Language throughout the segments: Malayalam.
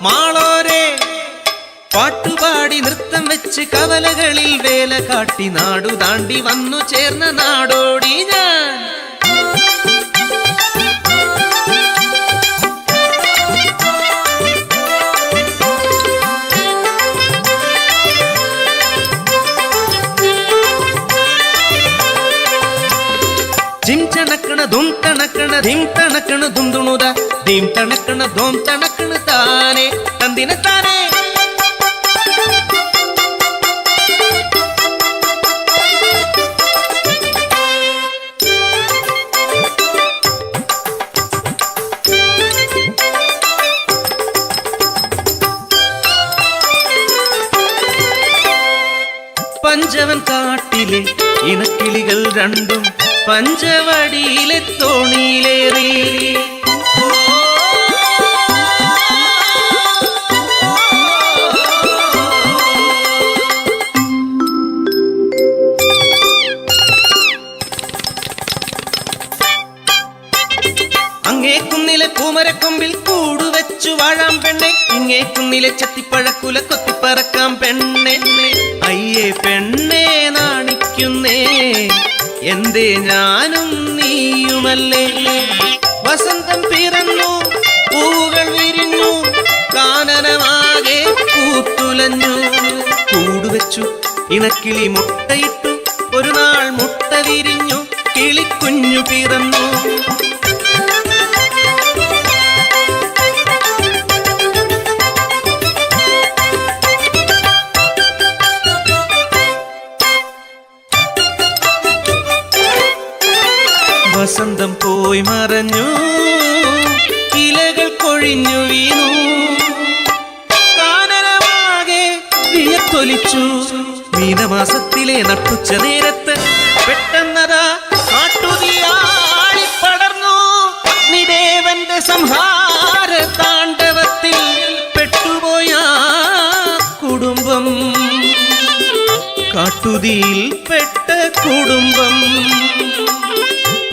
മാളോരെ പാട്ടുപാടി നൃത്തം വെച്ച് കവലകളിൽ വേല കാട്ടി നാടു താണ്ടി വന്നു ചേർന്ന നാടോടി ഞാൻ. ജിം ചണക്കണ ധും തണക്കണ ധിം തണക്കണ ധും തുണുത ധീം തണക്കണ ധോം തണക്കണ താനെ തന്തിന താനെ. പഞ്ചവൻ കാട്ടിലെ ഇണക്കിളികൾ രണ്ടും പഞ്ചവടിയിലെ തോണിയിലേറി. അങ്ങേ കുന്നിലെ പൂമരക്കൊമ്പിൽ കൂടുവെച്ചു വാഴാം പെണ്ണെ, ഇങ്ങേ കുന്നിലെ ചത്തിപ്പഴക്കുല കൊത്തിപ്പറക്കാം പെണ്ണെ. അയ്യേ പെണ്ണെ നാണിക്കുന്നേ, എന്തേ ഞാനും നീയുമല്ലേ. വസന്തം പിറന്നു പൂവുകൾ വിരിഞ്ഞു കാനനമാകെ പൂത്തുലഞ്ഞു. കൂടുവെച്ചു ഇണക്കിളി മുട്ടയിട്ടു ഒരു നാൾ മുട്ട വിരിഞ്ഞു കിളിക്കുഞ്ഞു പിറന്നു. വസന്തം പോയി മറഞ്ഞു, ഇലകൾ കൊഴിഞ്ഞു വീണു, കാനനമാകെ വിയർത്തൊലിച്ചു. മീനമാസത്തിലെ നട്ടുച്ച നേരത്ത് പെട്ടെന്നതാ കാട്ടുതീയാളിപ്പടർന്നു. അഗ്നിദേവന്റെ സംഹാര താണ്ഡവത്തിൽ പെട്ടുപോയ കുടുംബം, കാട്ടുതീയിൽ പെട്ട കുടുംബം.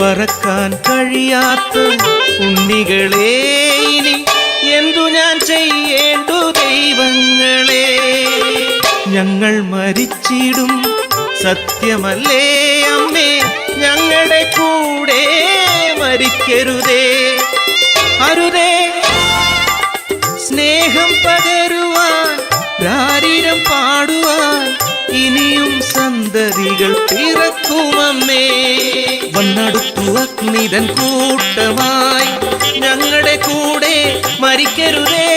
പറക്കാൻ കഴിയാത്ത ഉണ്ണികളെ ഇനി എന്തു ഞാൻ ചെയ്യേണ്ടു ദൈവങ്ങളെ. ഞങ്ങൾ മരിച്ചിടും സത്യമല്ലേ അമ്മേ, ഞങ്ങളുടെ കൂടെ മരിക്കരുതേ. അരുതേ സ്നേഹം പകരുവാൻ രാരിരം പാടുവാൻ ഇനിയും സന്തതികൾ പിറക്കുമമ്മേ. വന്നടുത്തു അഗ്നിതൻ കൂട്ടമായി, ഞങ്ങളുടെ കൂടെ മരിക്കരുതേ,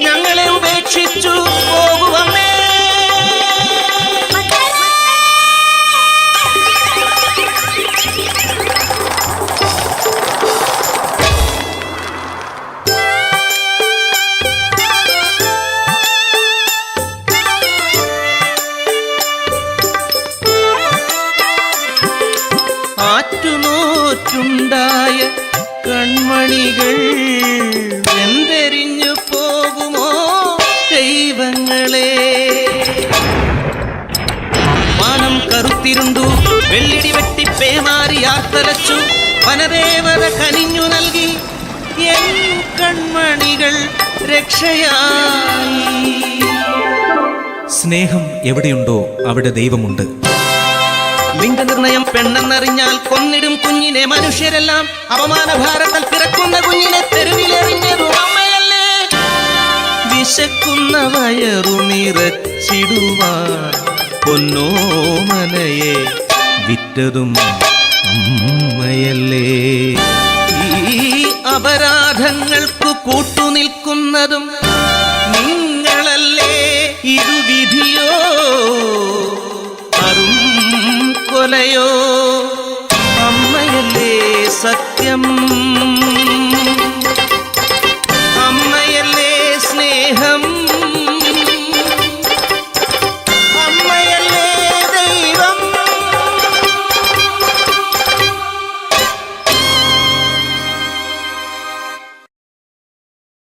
ഞങ്ങളെ ഉപേക്ഷിച്ചു പോകുമമ്മേ. ആറ്റുനോറ്റുണ്ടായ കൺമണികൾ എന്തെരിഞ്ഞു പോകുമോ ദൈവങ്ങളെ. മാനം കറുത്തിരുണ്ടു, വെള്ളിടി വെട്ടി പേമാരി ആർത്തലച്ചു, വനദേവത കനിഞ്ഞു നൽകി എൻ കൺമണികൾ രക്ഷയായി. സ്നേഹം എവിടെയുണ്ടോ അവിടെ ദൈവമുണ്ട്. ലിംഗനിർണയം പെണ്ണെന്നറിഞ്ഞാൽ കൊന്നിടും കുഞ്ഞിനെ മനുഷ്യരെല്ലാം. അപമാനഭാരത്താൽ പിറക്കുന്ന കുഞ്ഞിനെ തെരുവിലെറിഞ്ഞതും അമ്മയല്ലേ. വിശക്കുന്ന വയറു നിറച്ചിടുവാൻ പൊന്നോമനയെ വിറ്റതും അമ്മയല്ലേ. ഈ അപരാധങ്ങൾക്കു കൂട്ടുനിൽക്കുന്നതും